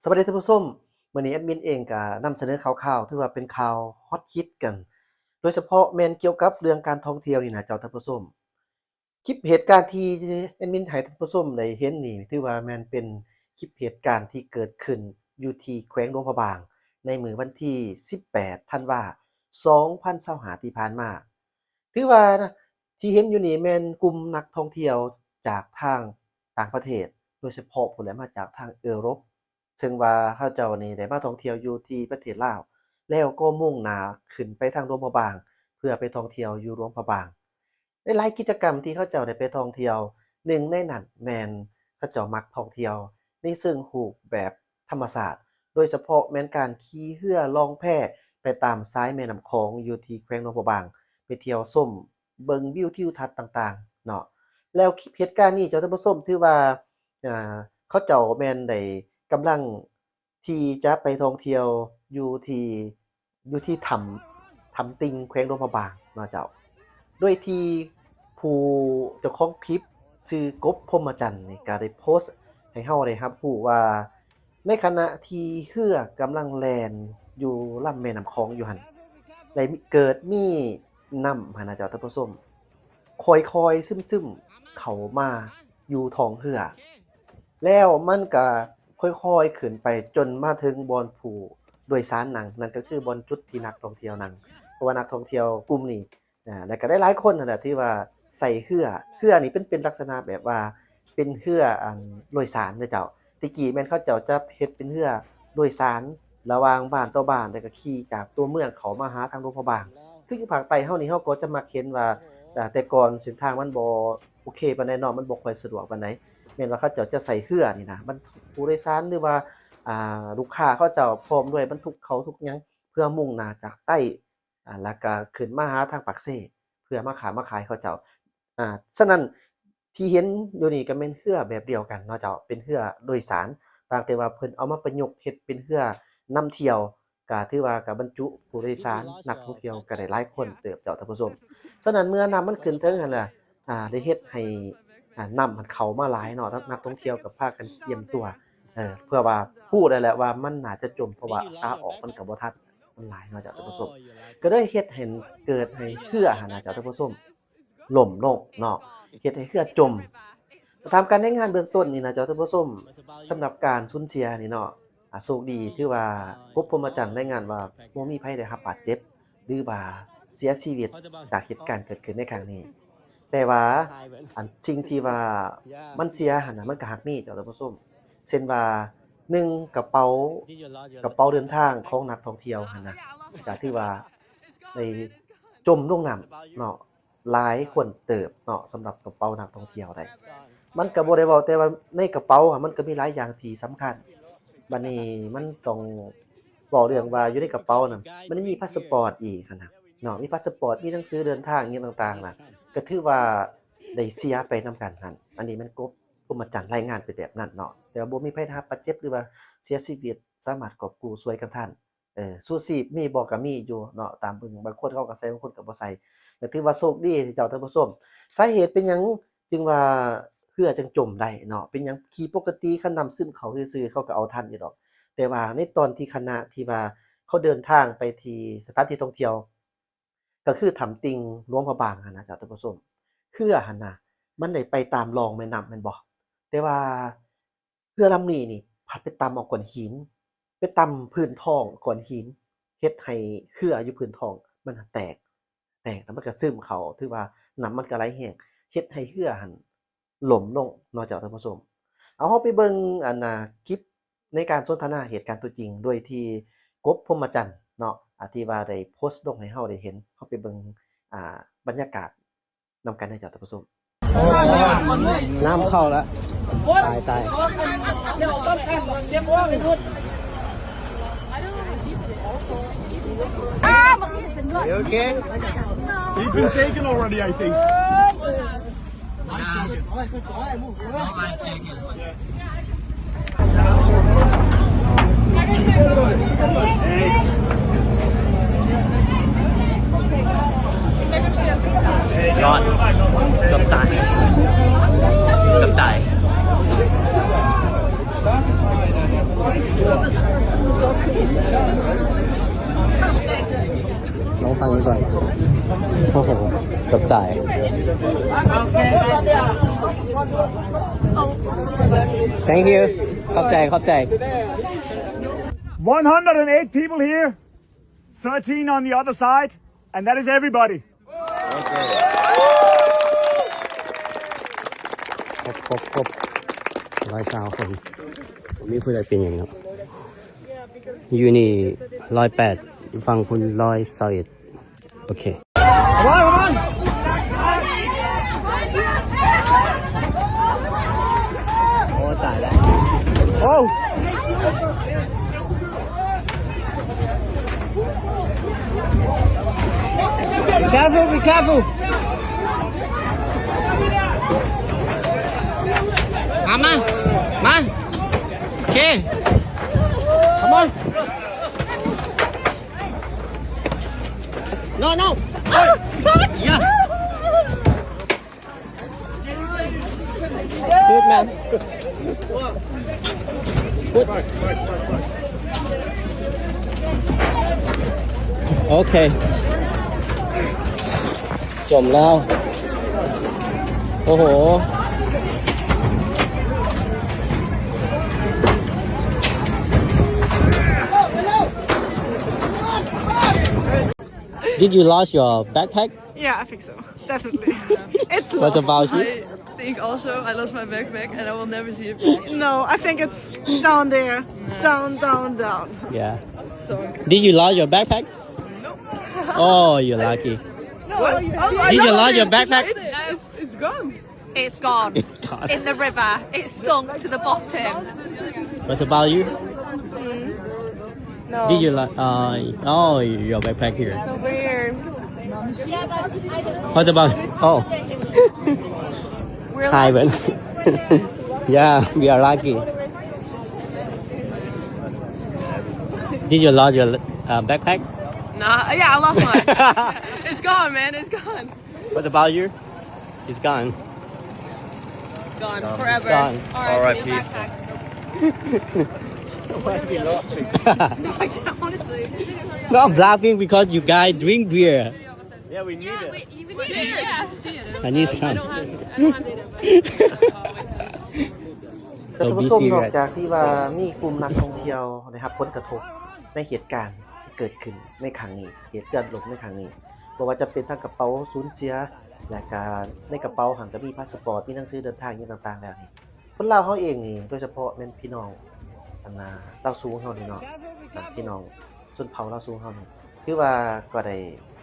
สวัสดีท่านผู้ชมมื้อนี้แอดมินเองก็นำเสนอข่าวๆถือว่าเป็นข่าวฮอตฮิตกัน โดยเฉพาะแม่นเกี่ยวกับเรื่องการท่องเที่ยวนี่นะเจ้าท่านผู้ชมคลิปเหตุการณ์ที่แอดมินให้ท่านผู้ชมได้เห็นนี่ถือว่าแม่นเป็นคลิปเหตุการณ์ที่เกิดขึ้นอยู่ที่แขวงหลวงพระบางในมื้อวันที่18ธันวา2025ที่ผ่านมาถือว่าที่เห็นอยู่นี่แม่นกลุ่มนักท่องเที่ยวจากทางต่างประเทศโดยเฉพาะพู้นแหละมาจากทางยุโรป ซึ่งว่าเขาเจ้านี่ได้มาท่องเที่ยวอยู่ที่ประเทศลาวแล้วก็มุ่งหน้าขึ้นไปทางหลวงพระบางเพื่อไปท่องเที่ยวอยู่หลวงพระบางหลายๆกิจกรรมที่เขาเจ้าได้ไปท่องเที่ยวหนึ่งในนั้นแม่นเขาเจ้ามักท่องเที่ยวในเชิงรูปแบบธรรมชาสตร์โดยเฉพาะแม่นการขี่เรือล่องแพไปตามสายแม่น้ำโขงอยู่ที่แขวงหลวงพระบางไปเที่ยวชมเบิ่งวิวทิวทัศน์ต่างๆเนาะแล้วคลิปเหตุการณ์นี้เจ้าท่านผู้ชมถือว่าอ่า เขาเจ้าแม่นได้กำลังที่จะไปท่องเที่ยวอยู่ที่ถ้ำติงแขวงหลวงพระบางเนาะเจ้าโดยที่ผู้เจ้าของคลิปชื่อกบพรหมจันทร์นี่ก็ได้โพสต์ให้เราได้รับรู้ว่าในขณะที่เรือกำลังแล่นอยู่ลำแม่น้ำคองอยู่หั่นได้เกิดมีน้ำหั้นน่ะเจ้าท่านผู้ชมค่อยๆซึมๆเข้ามาอยู่ท้องเรือ แล้วมันก็ค่อยๆขึ้นไปจนมาถึงบอนผู้โดยสารนั่งนั่นก็คือบอนจุดที่นักท่องเที่ยวนั่งเพราะว่านักท่องเที่ยวกลุ่มนี้แล้วก็หลายๆคนนั่นแหละที่ว่าใส่เรือนี่เป็นลักษณะแบบว่าเป็นเรือโดยสารเด้อเจ้าแต่กี้แม่นเขาเจ้าจะเฮ็ดเป็นเรือโดยสารระหว่างบ้านต่อบ้านแล้วก็ขี่จากตัวเมืองเข้ามาหาทางหลวงพระบางคืออยู่ภาคใต้เฮานี่เฮาก็จะมักเห็นว่าแต่ก่อนเส้นทางมันบ่โอเคปานใดเนาะมันบ่ค่อยสะดวกปานใด แม่นว่าเขาเจ้าจะใส่เรือนี่นะบรรทุกผู้โดยสารหรือว่าลูกค้าเขาเจ้าพร้อมด้วยบรรทุกเขาวทุกหยังเพื่อมุ่งหน้าจากใต้แล้วก็ขึ้นมาหาทางปากเซ่เพื่อมาขายเขาเจ้าฉะนั้นที่เห็นอยู่นี่ก็แม่นเรือแบบเดียวกันเนาะเจ้าเป็นเรือโดยสารต่างแต่ว่าเพิ่นเอามาประยุกต์เฮ็ดเป็นเรือนำเที่ยวก็ถือว่าก็บรรจุผู้โดยสารนักท่องเที่ยวก็ได้หลายคนเติบเจ้าท่านผู้ชมฉะนั้นเมื่อน้ำมันขึ้นเทิงนั่นล่ะได้เฮ็ดให้ น้ำมันเข้ามาหลายเนาะนักท่องเที่ยวก็พากันเตรียมตัวเพื่อว่าฮู้ได้แหละว่ามันน่าจะจมเพราะว่าสาออกมันก็บ่ทันมันหลายเนาะจ้ะท่านผู้ชมก็เลยเฮ็ดให้เกิดให้เรือหั้นน่ะจ้ะท่านผู้ชมล่มลงเนาะเฮ็ดให้เรือจมตามการรายงานเบื้องต้นนี่นะจ้ะท่านผู้ชมสำหรับการสูญเสียนี่เนาะโชคดีที่ว่าพบพรหมจันทร์รายงานว่าบ่มีไผได้รับบาดเจ็บหรือว่าเสียชีวิตจากเหตุการณ์เกิดขึ้นในครั้งนี้ แต่ว่าสิ่งที่ว่ามันเสียหั้นน่ะมันก็หักมีเจ้าท่านผู้ชมเช่นว่า1กระเป๋าเดินทางของนักท่องเที่ยวหั้นน่ะก็ถือว่าได้จมลงน้ำเนาะหลายคนเติบเนาะสำหรับกระเป๋านักท่องเที่ยวได้มันก็บ่ได้เว้าแต่ว่าในกระเป๋าอะมันก็มีหลายอย่างที่สำคัญบัดนี้มันต้องเว้าเรื่องว่าอยู่ในกระเป๋านั่นมันยังมีพาสปอร์ตอีกหั้นน่ะเนาะมีพาสปอร์ตมีหนังสือเดินทางอิหยังต่างๆน่ะ ก็ถือว่าได้เสียไปนำกันหั้นอันนี้มันกบพรหมจันทร์รายงานเป็นแบบนั้นเนาะแต่ว่าบ่มีไผได้รับบาดเจ็บหรือว่าเสียชีวิตสามารถกอบกู้ช่วยกันทันชูชีพมีบ่ก็มีอยู่เนาะตามเบิ่งบางคนเขาก็ใส่บางคนก็บ่ใส่ก็ถือว่าโชคดีที่เจ้าท่านผู้ชมสาเหตุเป็นหยังจึงว่าเรือจังจมได้เนาะเป็นหยังขี่ปกติคันน้ำซึมเข้าซื่อๆเขาก็เอาทันอยู่ดอกแต่ว่าในตอนที่คณะที่ว่าเขาเดินทางไปที่สถานที่ท่องเที่ยว ก็คือถ้ำติ่งหลวงพระบางหั้นน่ะจ้ะท่านผู้ชมเรือหั้นน่ะมันได้ไปตามรองแม่น้ำแม่นบ่แต่ว่าเรือลำนี้นี่พัดไปตำเอาก้อนหินไปตำพื้นท้องก้อนหินเฮ็ดให้เรืออยู่พื้นท้องมันน่ะแตกแล้วมันก็ซึมเข้าถือว่าน้ำมันก็ไหลแรงเฮ็ดให้เรือหั้นล่มลงเนาะจ้ะท่านผู้ชมเอาเราไปเบิ่งคลิปในการสนทนาเหตุการณ์ตัวจริงโดยที่กบพรหมจันทร์เนาะ ที่ว่าได้โพสต์ลงให้เราได้เห็นเราไปเบิ่งอ่าบรรยากาศนำกันให้เจ้าท่านผู้ชมน้ำเข้าแล้วตายเดี๋ยวต้นแข่งเตรียมว่าให้พูด You okay? He's been taken already, I think. Gọn, cầm tài. ลองฟังดูก่อนโอ้โหกับตาย Thank you ขอบใจ 108 people here, 13 on the other side, and that is everybody. ครบ120 คนผมมีผู้ใดเป็นอย่างนี้อยู่นี่108อยู่ฝั่งคุณ121โอเค Come on. โอ้ตายแล้ว Oh. Be careful มาโอเค Come on No Yeah Good man Good Okay จมแล้ว โอ้โห Did you lose your backpack? Yeah, I think so. Definitely. It's What lost. about you? I think also I lost my backpack and I will never see it back. No, I think it's down there. Down. Yeah. So Did you lose your backpack? No. Oh, you're lucky. Did you lose your backpack? it's gone. It's gone. It's gone. In the river. It's sunk to the bottom. What about you? No. Did you oh, your backpack here. So weird. What about oh, We're Taiwan. Yeah, we are lucky. Did you lose your backpack? Nah, yeah, I lost mine. It's gone, man. It's gone. What about you? It's gone. Gone forever. It's gone. R.I.P. No, I can't, honestly. No, I'm laughing because you guys drink beer. Yeah, we need it. I need some. I don't have data. แต่ท่านผู้ชมนอกจากที่ว่ามีกลุ่มนักท่องเที่ยวนะครับผลกระทบในเหตุการณ์ที่เกิดขึ้นในครั้งนี้เหตุการณ์ลบในครั้งนี้บ่ว่าจะเป็นทั้งกระเป๋าสูญเสียและการในกระเป๋าหันก็มีพาสปอร์ตมีหนังสือเดินทางอย่างต่างๆแล้วนี่คนลาวเฮาเองนี่โดยเฉพาะแม่นพี่น้องลาวสูงเฮานี่เนาะพี่น้องชนเผ่าลาวสูงเฮานี่คือว่าก็ได้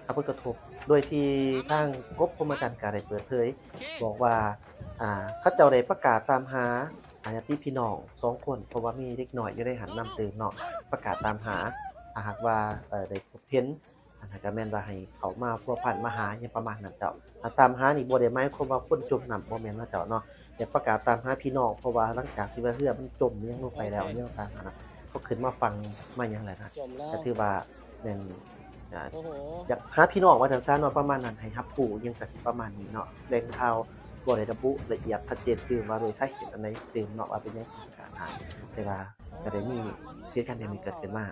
รับผลกระทบโดยที่ทางกรมพรหมจรรย์ก็ได้เปิดเผยบอกว่าเขาเจ้าได้ประกาศตามหาญาติพี่น้อง2คนเพราะว่ามีเด็กน้อยอยู่ในหันนำตื่นเนาะประกาศตามหาหากว่าได้พบเห็นก็แม่นว่าให้เขามาพัวพันมาหาอย่างประมาณนั้นเจ้าตามหานี่บ่ได้หมายความว่าคนจมน้ำบ่แม่นว่าเจ้าเนาะแต่ประกาศตามหาพี่น้องเพราะว่าหลังจากที่ว่าเรือมันจมยังลงไปแล้วอย่างต่างๆนะก็ขึ้นมาฟังมาหยังแหละนะก็ถือว่าแม่นอยากหาพี่น้องว่าจังซั่นเนาะประมาณนั้นให้รับรู้ยังก็สิประมาณนี้เนาะแหล่งข่าวบ่ได้ระบุละเอียดชัดเจนตื่นว่าโดยสาเหตุอันใดตื่นเนาะว่าเป็นหยังการหาแต่ว่าก็ได้มีเหตุการณ์นี้เกิดขึ้นมา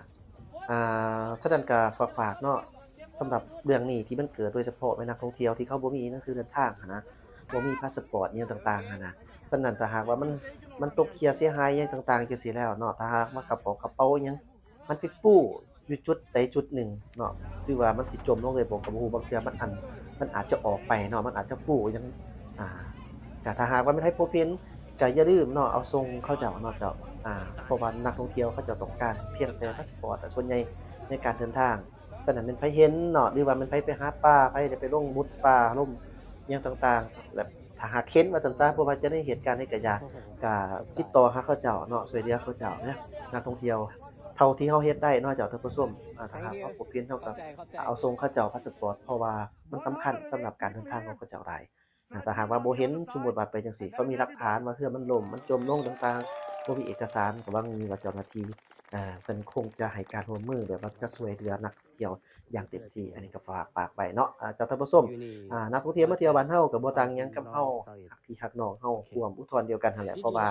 ฉะนั้นก็ฝากเนาะสำหรับเรื่องนี้ที่มันเกิดโดยเฉพาะนักท่องเที่ยวที่เขาบ่มีหนังสือเดินทางนะบ่มีพาสปอร์ตอีหยังต่างๆนะฉะนั้นถ้าหากว่ามันตกเสียหายอย่างต่างๆจังซี่แล้วเนาะถ้าหากว่ากระเป๋าอิหยังมันไปฟู่อยู่จุดใดจุดหนึ่งเนาะคือว่ามันสิจมลงเลยบ่ก็บ่ฮู้บางเทื่อมันอาจจะออกไปเนาะมันอาจจะฟู่ยังก็ถ้าหากว่าไม่ให้พบเห็นก็อย่าลืมเนาะเอาส่งเขาเจ้าเนาะเจ้าเพราะว่านักท่องเที่ยวเขาจะต้องการเพียงแต่พาสปอร์ตส่วนใหญ่ในการเดินทางฉะนั้นเป็นไผเห็นเนาะหรือว่ามันไผไปหาปลาไผได้ไปลงมุดปลาล่มอิหยังต่างๆแบบถ้าหากเห็นว่าซั่นซะเพราะว่าจะได้เหตุการณ์นี้ก็อย่าก็ติดต่อหาเขาเจ้าเนาะช่วยเหลือเขาเจ้านะนักท่องเที่ยวเท่าที่เฮาเฮ็ดได้เนาะเจ้าท่านผู้ชมถ้าหากว่าพบเห็นเฮาก็เอาส่งเขาเจ้าพาสปอร์ตเพราะว่ามันสำคัญสำหรับการเดินทางของเขาเจ้าหลายแต่หากว่าบ่เห็นสมมุติว่าไปจังซี่เขามีหลักฐานว่าเรือมันล่มมันจมลงต่างๆบ่มีเอกสารก็ว่ามีว่าเจ้าหน้าที่ เพิ่นคงจะให้การร่วมมือแบบว่าจะช่วยเหลือนักท่องเที่ยวอย่างเต็มที่อันนี้ก็ฝากไว้เนาะเจ้าท่านผู้ชมนักท่องเที่ยวมาเที่ยวบ้านเฮาก็บ่ต่างหยังกับเฮาฮักพี่ฮักน้องเฮาร่วมอุทธรณ์เดียวกันนั่นแหละเพราะว่า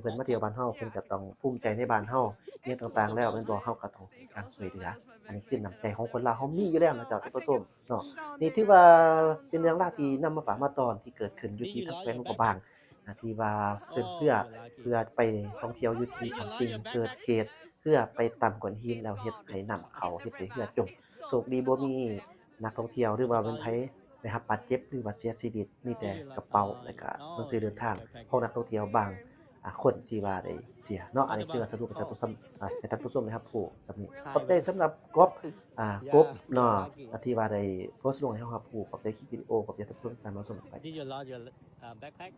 เพิ่นมาเที่ยวบ้านเฮาเพิ่นก็ต้องภูมิใจในบ้านเฮาเนี่ยต่างๆแล้วแม่นบ่เฮาก็ต้องให้การช่วยเหลืออันนี้คือน้ำใจของคนลาวเฮามีอยู่แล้วนะเจ้าท่านผู้ชมเนาะนี่ถือว่าเป็นเรื่องราวที่นำมาฝากมาตอนที่เกิดขึ้นอยู่ที่ทางแขวงหลวงพระบางที่ว่าเพิ่นเพื่อไปท่องเที่ยวอยู่ที่ขอนติงเกิดเหตุเพื่อไปต่ำก้อนหินแล้วเฮ็ดให้น้ำเขาเฮ็ดให้เรือจมโชคดีบ่มีนักท่องเที่ยวหรือว่าเป็นไผได้รับบาดเจ็บหรือว่าเสียชีวิตมีแต่กระเป๋าแล้วก็หนังสือเดินทางของนักท่องเที่ยวบางคนที่ว่าได้เสียเนาะอันนี้คือสรุปให้ท่านผู้ชมให้ท่านผู้ชมนะครับผู้สำนี้ขอบใจสำหรับกบเนาะที่ว่าได้โพสต์ลงให้เฮาครับผู้ขอบใจคลิปวิดีโอขอบใจท่านผู้ชมที่ตามรับชมไป Did you load your backpack